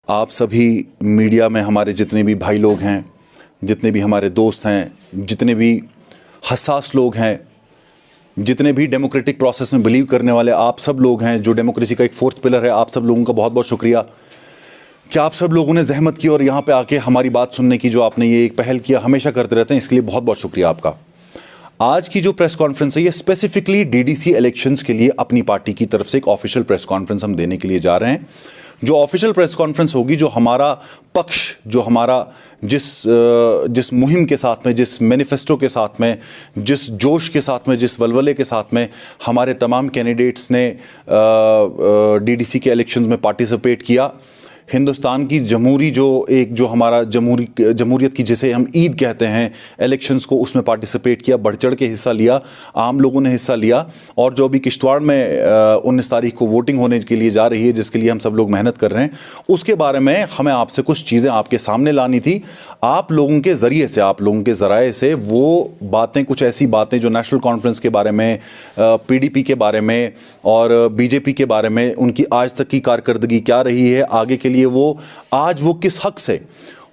आप सभी मीडिया में हमारे जितने भी भाई लोग हैं, जितने भी हमारे दोस्त हैं, जितने भी हसास लोग हैं, जितने भी डेमोक्रेटिक प्रोसेस में बिलीव करने वाले आप सब लोग हैं, जो डेमोक्रेसी का एक फोर्थ पिलर है, आप सब लोगों का बहुत बहुत शुक्रिया कि आप सब लोगों ने जहमत की और यहाँ पे आके हमारी बात सुनने की जो आपने ये एक पहल किया, हमेशा करते रहते हैं, इसके लिए बहुत बहुत शुक्रिया आपका। आज की जो प्रेस कॉन्फ्रेंस है ये स्पेसिफिकली डीडीसी इलेक्शंस के लिए अपनी पार्टी की तरफ से एक ऑफिशियल प्रेस कॉन्फ्रेंस हम देने के लिए जा रहे हैं। जो ऑफिशियल प्रेस कॉन्फ्रेंस होगी, जो हमारा पक्ष, जो हमारा जिस मुहिम के साथ में, जिस मैनिफेस्टो के साथ में, जिस जोश के साथ में, जिस वलवले के साथ में हमारे तमाम कैंडिडेट्स ने डीडीसी के इलेक्शंस में पार्टिसिपेट किया, हिंदुस्तान की जो हमारा जमहूरियत की जिसे हम ईद कहते हैं, इलेक्शंस को उसमें पार्टिसिपेट किया, बढ़ चढ़ के हिस्सा लिया, आम लोगों ने हिस्सा लिया। और जो अभी किश्तवाड़ में 19 तारीख को वोटिंग होने के लिए जा रही है, जिसके लिए हम सब लोग मेहनत कर रहे हैं, उसके बारे में हमें आपसे कुछ चीज़ें आपके सामने लानी थी। आप लोगों के ज़रिए से, आप लोगों के ज़राए से वो बातें, कुछ ऐसी बातें जो नेशनल कॉन्फ्रेंस के बारे में, पीडीपी के बारे में और बीजेपी के बारे में, उनकी आज तक की कारकर्दगी क्या रही है, आगे के लिए वो किस हक से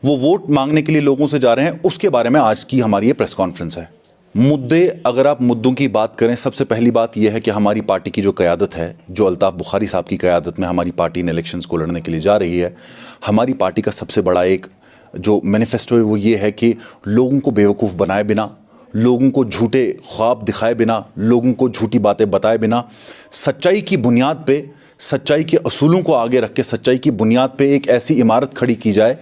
वो वोट मांगने के लिए लोगों से जा रहे हैं, उसके बारे में आज की हमारी ये प्रेस कॉन्फ्रेंस है। मुद्दे, अगर आप मुद्दों की बात करें, सबसे पहली बात यह है कि हमारी पार्टी की जो क़यादत है, जो अल्ताफ़ बुखारी साहब की क़यादत में हमारी पार्टी ने इलेक्शंस को लड़ने के लिए जा रही है, हमारी पार्टी का सबसे बड़ा एक जो मैनिफेस्टो है वो ये है कि लोगों को बेवकूफ़ बनाए बिना, लोगों को झूठे ख्वाब दिखाए बिना, लोगों को झूठी बातें बताए बिना, सच्चाई की बुनियाद पे, सच्चाई के असूलों को आगे रख के, सच्चाई की बुनियाद पे एक ऐसी इमारत खड़ी की जाए,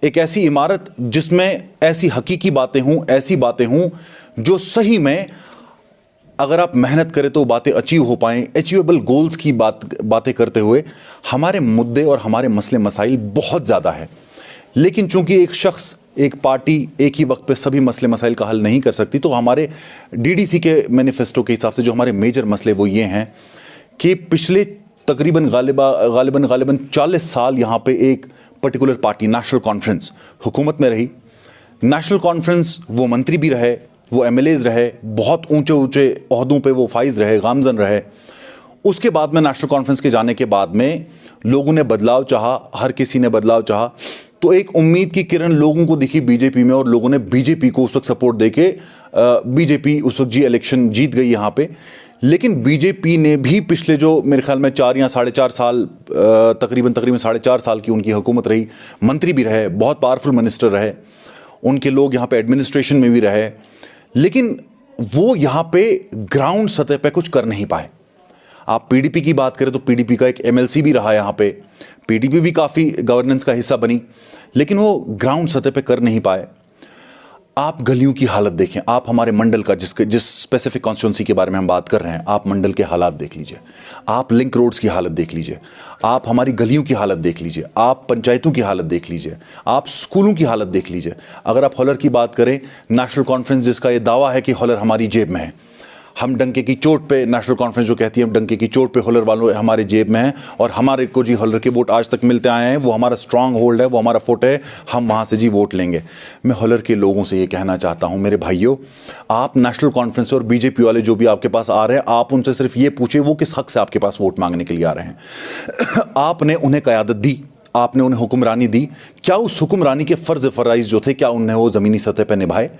एक ऐसी इमारत जिसमें ऐसी हकीकी बातें हों, ऐसी बातें हों जो सही में अगर आप मेहनत करें तो बातें अचीव हो पाएँ, अचीवेबल गोल्स की बातें करते हुए। हमारे मुद्दे और हमारे मसले मसाइल बहुत ज़्यादा है, लेकिन चूंकि एक शख्स, एक पार्टी एक ही वक्त पे सभी मसले मसाइल का हल नहीं कर सकती, तो हमारे डीडीसी के मैनिफेस्टो के हिसाब से जो हमारे मेजर मसले वो ये हैं कि पिछले तकरीबन गालिबन 40 साल यहाँ पे एक पर्टिकुलर पार्टी नेशनल कॉन्फ्रेंस हुकूमत में रही। नेशनल कॉन्फ्रेंस वो मंत्री भी रहे, वो एमएलएज रहे, बहुत ऊंचे ऊंचे ओहदों पे वो फाइज रहे, गामजन रहे। उसके बाद में नेशनल कॉन्फ्रेंस के जाने के बाद में लोगों ने बदलाव चाहा, हर किसी ने बदलाव चाहा, तो एक उम्मीद की किरण लोगों को दिखी बीजेपी में, और लोगों ने बीजेपी को उस वक्त सपोर्ट देके बीजेपी उस वक्त इलेक्शन जीत गई यहाँ पे। लेकिन बीजेपी ने भी पिछले जो मेरे ख्याल में 4 या 4.5 साल, तकरीबन 4.5 साल की उनकी हुकूमत रही, मंत्री भी रहे, बहुत पावरफुल मिनिस्टर रहे, उनके लोग यहाँ पे एडमिनिस्ट्रेशन में भी रहे, लेकिन वो यहाँ पे ग्राउंड सतह पे कुछ कर नहीं पाए। आप पीडीपी की बात करें तो पीडीपी का एक एमएलसी भी रहा यहाँ पे, पीडीपी भी काफ़ी गवर्नेंस का हिस्सा बनी, लेकिन वो ग्राउंड सतह पे कर नहीं पाए। आप गलियों की हालत देखें, आप हमारे मंडल का, जिस स्पेसिफिक कॉन्स्टिट्यूंसी के बारे में हम बात कर रहे हैं, आप मंडल के हालात देख लीजिए, आप लिंक रोड्स की हालत देख लीजिए, आप हमारी गलियों की हालत देख लीजिए, आप पंचायतों की हालत देख लीजिए, आप स्कूलों की हालत देख लीजिए। अगर आप हॉलर की बात करें, नेशनल कॉन्फ्रेंस जिसका ये दावा है कि हॉलर हमारी जेब में है, हम डंके की चोट पे, नेशनल कॉन्फ्रेंस जो कहती है हम डंके की चोट पे हॉलर वालों हमारे जेब में हैं, और हमारे को जी हॉलर के वोट आज तक मिलते आए हैं, वो हमारा स्ट्रांग होल्ड है, वो हमारा फुट है, हम वहाँ से जी वोट लेंगे। मैं हॉलर के लोगों से ये कहना चाहता हूँ, मेरे भाइयों, आप नेशनल कॉन्फ्रेंस और बीजेपी वाले जो भी आपके पास आ रहे हैं, आप उनसे सिर्फ ये पूछे वो किस हक से आपके पास वोट मांगने के लिए आ रहे हैं। आपने उन्हें क़यादत दी, आपने उन्हें हुक्मरानी दी, क्या उस हुक्मरानी के फ़र्ज़ फ़राइज़ जो थे, क्या उन्हें वो ज़मीनी सतह पर निभाए?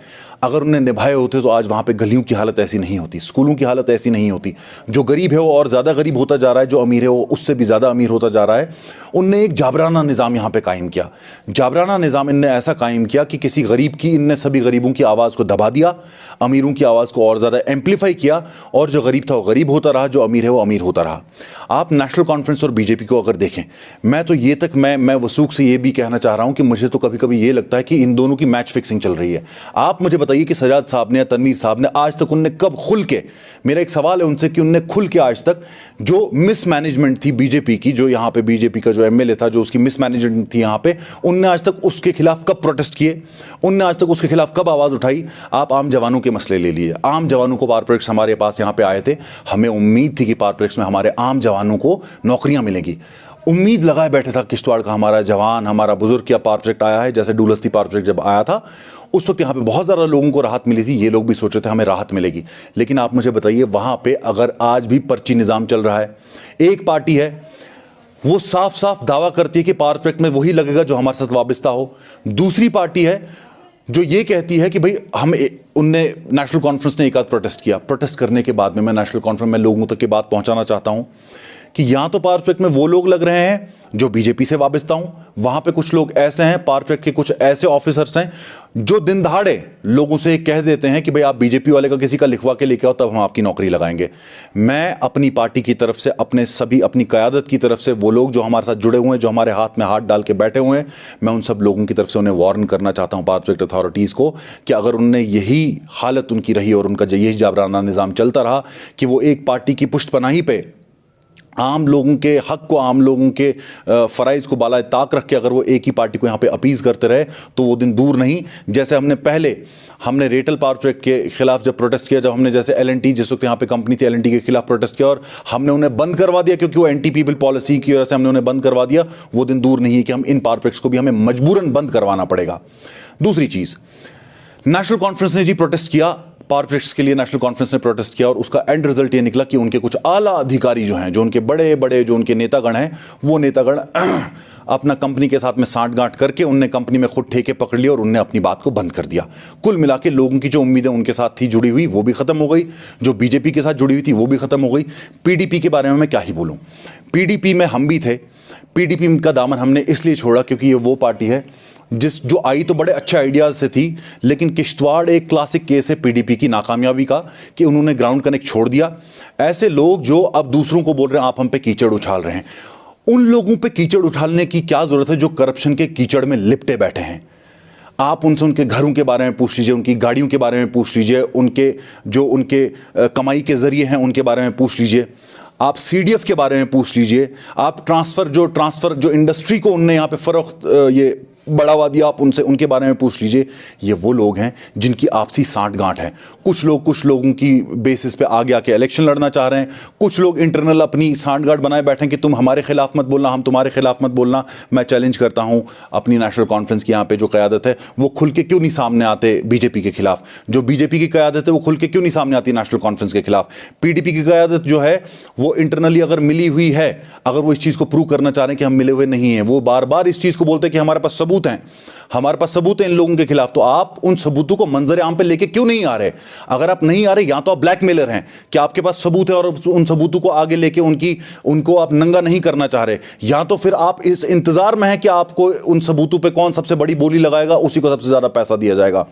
अगर उन्हें निभाए होते तो आज वहाँ पे गलियों की हालत ऐसी नहीं होती, स्कूलों की हालत ऐसी नहीं होती। जो गरीब है वो और ज़्यादा गरीब होता जा रहा है, जो अमीर है वो उससे भी ज़्यादा अमीर होता जा रहा है। उनने एक जाबराना निज़ाम यहाँ पे कायम किया, जाबराना निज़ाम इनने ऐसा कायम किया कि किसी गरीब की, इनने सभी गरीबों की आवाज़ को दबा दिया, अमीरों की आवाज़ को और ज़्यादा एम्पलीफाई किया, और जो गरीब था वो गरीब होता रहा, जो अमीर है वो अमीर होता रहा। आप नेशनल कॉन्फ्रेंस और बीजेपी को अगर देखें, मैं तो ये तक मैं वसूख से ये भी कहना चाह रहा हूँ कि मुझे तो कभी कभी ये लगता है कि इन दोनों की मैच फिक्सिंग चल रही है। आप मुझे बताइए कि सजाद साहब ने या तनवीर साहब ने आज तक उनने कब खुल के, मेरा एक सवाल है उनसे कि उनने खुल के आज तक जो मिसमैनेजमेंट थी बीजेपी की, जो यहाँ पे बीजेपी का जो एमएलए था, जो उसकी मिसमैनेजमेंट थी यहाँ पे, उनने आज तक उसके खिलाफ कब प्रोटेस्ट किए, उनने आज तक उसके खिलाफ कब आवाज़ उठाई? आप आम जवानों के मसले ले लीजिए, आम जवानों को पावर प्रोजेक्ट्स हमारे पास यहाँ पे आए थे, हमें उम्मीद थी कि पावर प्रोजेक्ट्स में हमारे आम जवानों को नौकरियाँ मिलेंगी, उम्मीद लगाए बैठे था किश्तवाड़ का हमारा जवान, हमारा बुजुर्ग, क्या पावर प्रोजेक्ट आया है। जैसे डूलस्ती पावर प्रोजेक्ट जब आया था उस वक्त यहाँ पे बहुत ज़्यादा लोगों को राहत मिली थी, ये लोग भी सोच रहे थे हमें राहत मिलेगी, लेकिन आप मुझे बताइए वहाँ पे अगर आज भी पर्ची निज़ाम चल रहा है, एक पार्टी है वो साफ साफ दावा करती है कि पावर प्रोजेक्ट में वही लगेगा जो हमारे साथ वाबस्ता हो। दूसरी पार्टी है जो ये कहती है कि भाई उनने नेशनल कॉन्फ्रेंस ने एक आध प्रोटेस्ट किया। प्रोटेस्ट करने के बाद में मैं नेशनल कॉन्फ्रेंस में लोगों तक की बात पहुंचाना चाहता हूं कि यहां तो पावर प्रोजेक्ट में वो लोग लग रहे हैं जो बीजेपी से वाबस्ता हूं, वहां पे कुछ लोग ऐसे हैं, पावर प्रोजेक्ट के कुछ ऐसे ऑफिसर्स हैं जो दिन दहाड़े लोगों से कह देते हैं कि भाई आप बीजेपी वाले का किसी का लिखवा के लेके आओ तब हम आपकी नौकरी लगाएंगे। मैं अपनी पार्टी की तरफ से, अपनी क़यादत की तरफ से, वो लोग जो हमारे साथ जुड़े हुए हैं, जो हमारे हाथ में हाथ डाल के बैठे हुए हैं, मैं उन सब लोगों की तरफ से उन्हें वार्न करना चाहता हूं, पावर प्रोजेक्ट अथॉरिटीज़ को, कि अगर उनने यही हालत उनकी रही और उनका यही जाबराना निज़ाम चलता रहा कि वो एक पार्टी की पुष्टपनाही पे आम लोगों के हक को, आम लोगों के फ़राइज़ को बालाए ताक रख के अगर वो एक ही पार्टी को यहाँ पे अपीज़ करते रहे तो वो दिन दूर नहीं। जैसे हमने रेटल पावर प्रोजेक्ट के खिलाफ जब प्रोटेस्ट किया, जब हमने जैसे L&T, जिस वक्त यहाँ पे कंपनी थी L&T के खिलाफ प्रोटेस्ट किया और हमने उन्हें बंद करवा दिया क्योंकि वो एंटी पीपल पॉलिसी की वजह से हमने उन्हें बंद करवा दिया, वो दिन दूर नहीं है कि हम इन पावर प्रोजेक्ट्स को भी हमें मजबूरन बंद करवाना पड़ेगा। दूसरी चीज़, नेशनल कॉन्फ्रेंस ने जी प्रोटेस्ट किया, पावर प्रोजेक्ट्स के लिए नेशनल कॉन्फ्रेंस ने प्रोटेस्ट किया और उसका एंड रिजल्ट ये निकला कि उनके कुछ आला अधिकारी जो हैं, जो उनके बड़े बड़े जो उनके नेतागण हैं, वो नेतागण अपना कंपनी के साथ में सांठ-गांठ करके उनने कंपनी में खुद ठेके पकड़ लिए और उनने अपनी बात को बंद कर दिया। कुल मिला के लोगों की जो उम्मीदें उनके साथ थी जुड़ी हुई, वो भी खत्म हो गई, जो बीजेपी के साथ जुड़ी हुई थी वो भी खत्म हो गई। पीडीपी के बारे में मैं क्या ही बोलूं, पीडीपी में हम भी थे। पीडीपी का दामन हमने इसलिए छोड़ा क्योंकि ये वो पार्टी है जो आई तो बड़े अच्छे आइडियाज़ से थी, लेकिन किश्तवाड़ एक क्लासिक केस है पीडीपी की नाकामयाबी का कि उन्होंने ग्राउंड कनेक्ट छोड़ दिया। ऐसे लोग जो अब दूसरों को बोल रहे हैं आप हम पे कीचड़ उछाल रहे हैं, उन लोगों पे कीचड़ उछालने की क्या ज़रूरत है जो करप्शन के कीचड़ में लिपटे बैठे हैं। आप उनसे उनके घरों के बारे में पूछ लीजिए, उनकी गाड़ियों के बारे में पूछ लीजिए, उनके कमाई के ज़रिए हैं उनके बारे में पूछ लीजिए, आप सीडीएफ के बारे में पूछ लीजिए, आप ट्रांसफ़र जो इंडस्ट्री को उनने यहाँ पे फ़रोख्त ये बढ़ावा दिया, आप उनके बारे में पूछ लीजिए। ये वो लोग हैं जिनकी आपसी सांठ-गांठ है। कुछ लोगों की बेसिस पे आगे आके इलेक्शन लड़ना चाह रहे हैं, कुछ लोग इंटरनल अपनी सांठ-गांठ बनाए बैठे हैं कि तुम हमारे खिलाफ मत बोलना, हम तुम्हारे खिलाफ मत बोलना। मैं चैलेंज करता हूं अपनी नेशनल कॉन्फ्रेंस की यहाँ पे जो क़यादत है वो खुल के क्यों नहीं सामने आते बीजेपी के खिलाफ, जो बीजेपी की क़यादत है वो खुल के क्यों नहीं सामने आती नेशनल कॉन्फ्रेंस के खिलाफ। पीडीपी की क़यादत जो है वो इंटरनली अगर मिली हुई है, अगर वो इस चीज़ को प्रूव करना चाह रहे हैं कि हम मिले हुए नहीं हैं, वो बार बार इस चीज़ को बोलते हैं कि हमारे पास सबूत हैं, हमारे पास सबूत है इन लोगों के खिलाफ, तो आप उन सबूतों को मंजर आम पे लेके क्यों नहीं आ रहे? अगर आप नहीं आ रहे, या तो आप ब्लैकमेलर हैं कि आपके पास सबूत है और उन सबूतों को आगे लेके उनको आप नंगा नहीं करना चाह रहे, या तो फिर आप इस इंतजार में हैं कि आपको उन सबूतों पे कौन सबसे बड़ी बोली लगाएगा उसी को सबसे ज्यादा पैसा दिया जाएगा।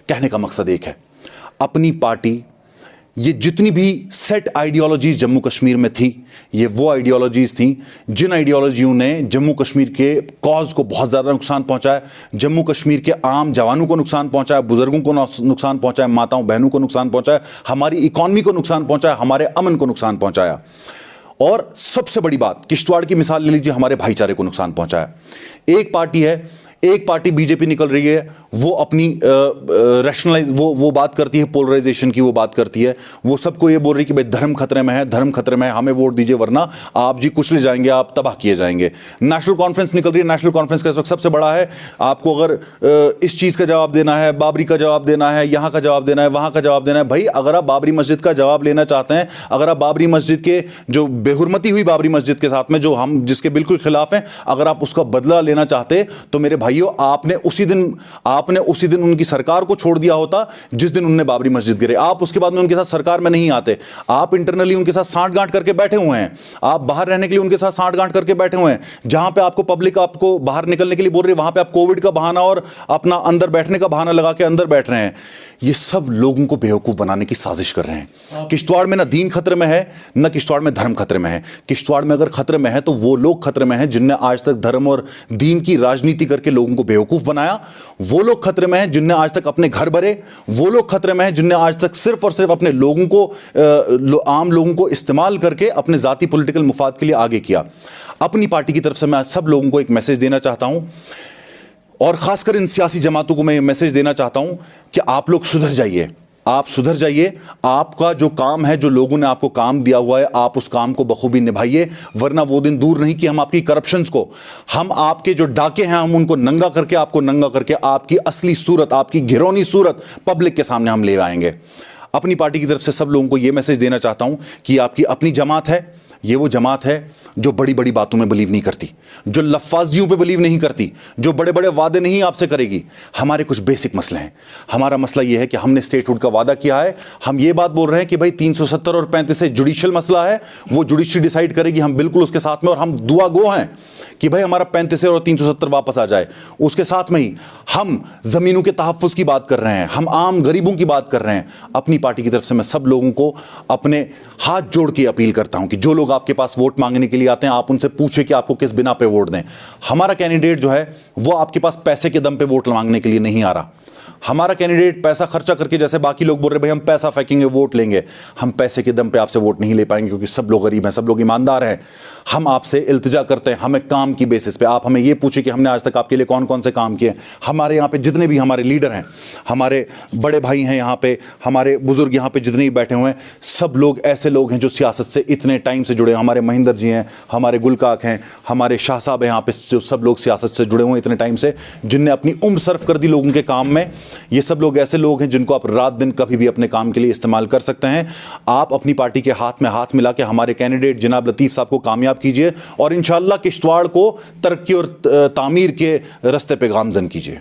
कहने का मकसद एक है, अपनी पार्टी ये जितनी भी सेट आइडियोलॉजीज जम्मू कश्मीर में थी, ये वो आइडियोलॉजीज थी जिन आइडियोलॉजियों ने जम्मू कश्मीर के कॉज को बहुत ज़्यादा नुकसान पहुंचाया, जम्मू कश्मीर के आम जवानों को नुकसान पहुंचाया, बुजुर्गों को नुकसान पहुंचाया, माताओं बहनों को नुकसान पहुंचाया, हमारी इकॉनमी को नुकसान पहुंचाया, हमारे अमन को नुकसान पहुंचाया, और सबसे बड़ी बात किश्तवाड़ की मिसाल ले लीजिए, हमारे भाईचारे को नुकसान पहुंचाया। एक पार्टी बीजेपी निकल रही है, वो अपनी रैशनलाइज वो बात करती है, पोलराइजेशन की वो बात करती है, वो सबको ये बोल रही है कि भाई धर्म खतरे में है, धर्म खतरे में है, हमें वोट दीजिए वरना आप जी कुचले जाएंगे, आप तबाह किए जाएंगे। नेशनल कॉन्फ्रेंस निकल रही है, नेशनल कॉन्फ्रेंस का इस वक्त सबसे बड़ा है, आपको अगर इस चीज़ का जवाब देना है, बाबरी का जवाब देना है, यहाँ का जवाब देना है, वहाँ का जवाब देना है। भाई अगर आप बाबरी मस्जिद का जवाब लेना चाहते हैं, अगर आप बाबरी मस्जिद के जो बेहुरमती हुई बाबरी मस्जिद के साथ में जो हम जिसके बिल्कुल खिलाफ हैं, अगर आप उसका बदला लेना चाहते तो मेरे भाइयों आपने उसी दिन उनकी सरकार को छोड़ दिया होता जिस दिन उन्होंने बाबरी मस्जिद गिरे। आप उसके बाद में उनके साथ सरकार में नहीं आते, आप इंटरनली उनके साथ सांठ-गांठ करके बैठे हुए हैं, आप बाहर रहने के लिए उनके साथ सांठ-गांठ करके बैठे हुए हैं। जहां पे आपको पब्लिक आपको बाहर निकलने के लिए बोल रही है, वहां पे आप कोविड का बहाना और अपना अंदर बैठने का बहाना लगा के अंदर बैठ रहे हैं। ये सब लोगों को बेवकूफ बनाने की साजिश कर रहे हैं। किश्तवाड़ में ना दीन खतरे में है, ना किश्तवाड़ में धर्म खतरे में है। किश्तवाड़ में अगर खतरे में है तो वो लोग खतरे में हैं जिनने आज तक धर्म और दीन की राजनीति करके लोगों को बेवकूफ बनाया, वो लोग खतरे में हैं जिनने आज तक अपने घर भरे, वो लोग खतरे में हैं जिनने आज तक सिर्फ और सिर्फ अपने लोगों को आम लोगों को इस्तेमाल करके अपने जाती पॉलिटिकल मुफाद के लिए आगे किया। अपनी पार्टी की तरफ से मैं सब लोगों को एक मैसेज देना चाहता हूं, और खासकर इन सियासी जमातों को मैं मैसेज देना चाहता हूं कि आप लोग सुधर जाइए, आप सुधर जाइए। आपका जो काम है, जो लोगों ने आपको काम दिया हुआ है, आप उस काम को बखूबी निभाइए, वरना वो दिन दूर नहीं कि हम आपकी करप्शंस को, हम आपके जो डाके हैं, हम उनको नंगा करके, आपको नंगा करके आपकी असली सूरत, आपकी घिरौनी सूरत पब्लिक के सामने हम ले आएंगे। अपनी पार्टी की तरफ से सब लोगों को यह मैसेज देना चाहता हूं कि आपकी अपनी जमात है, ये वो जमात है जो बड़ी बड़ी बातों में बिलीव नहीं करती, जो लफ्फाजियों पे बिलीव नहीं करती, जो बड़े बड़े वादे नहीं आपसे करेगी। हमारे कुछ बेसिक मसले हैं। हमारा मसला ये है कि हमने स्टेटहुड का वादा किया है। हम ये बात बोल रहे हैं कि भाई 370 और 35 से जुडिशियल मसला है, वो जुडिशरी डिसाइड करेगी, हम बिल्कुल उसके साथ में, और हम दुआ गो हैं कि भाई हमारा 35 और 370 वापस आ जाए। उसके साथ में ही हम जमीनों के तहफ़्फ़ुज़ की बात कर रहे हैं, हम आम गरीबों की बात कर रहे हैं। अपनी पार्टी की तरफ से मैं सब लोगों को अपने हाथ जोड़ के अपील करता हूं कि जो लोग आपके पास वोट मांगने के लिए आते हैं, आप उनसे पूछें कि आपको किस बिना पे वोट दें। हमारा कैंडिडेट जो है वो आपके पास पैसे के दम पे वोट मांगने के लिए नहीं आ रहा। हमारा कैंडिडेट पैसा खर्चा करके, जैसे बाकी लोग बोल रहे भाई हम पैसा फेंकेंगे वोट लेंगे, हम पैसे के दम पे आपसे वोट नहीं ले पाएंगे, क्योंकि सब लोग गरीब हैं, सब लोग ईमानदार हैं। हम आपसे इल्तिजा करते हैं, हमें काम की बेसिस पे आप हमें ये पूछे कि हमने आज तक आपके लिए कौन कौन से काम किए। हमारे यहाँ पे जितने भी हमारे लीडर हैं, हमारे बड़े भाई हैं यहाँ पे, हमारे बुजुर्ग यहाँ पे जितने भी बैठे हुए हैं, सब लोग ऐसे लोग हैं जो सियासत से इतने टाइम से जुड़े हैं। हमारे महेंद्र जी हैं, हमारे गुलकाक हैं, हमारे शाह साहब हैं यहाँ पे, जो सब लोग सियासत से जुड़े हुए हैं इतने टाइम से, जिनने अपनी उम्र सर्फ कर दी लोगों के काम में। ये सब लोग ऐसे लोग हैं जिनको आप रात दिन कभी भी अपने काम के लिए इस्तेमाल कर सकते हैं। आप अपनी पार्टी के हाथ में हाथ मिला के हमारे कैंडिडेट जनाब लतीफ़ साहब को कामयाब कीजिए और इंशाअल्लाह किश्तवाड़ को तरक्की और तामीर के रास्ते पे गामजन कीजिए।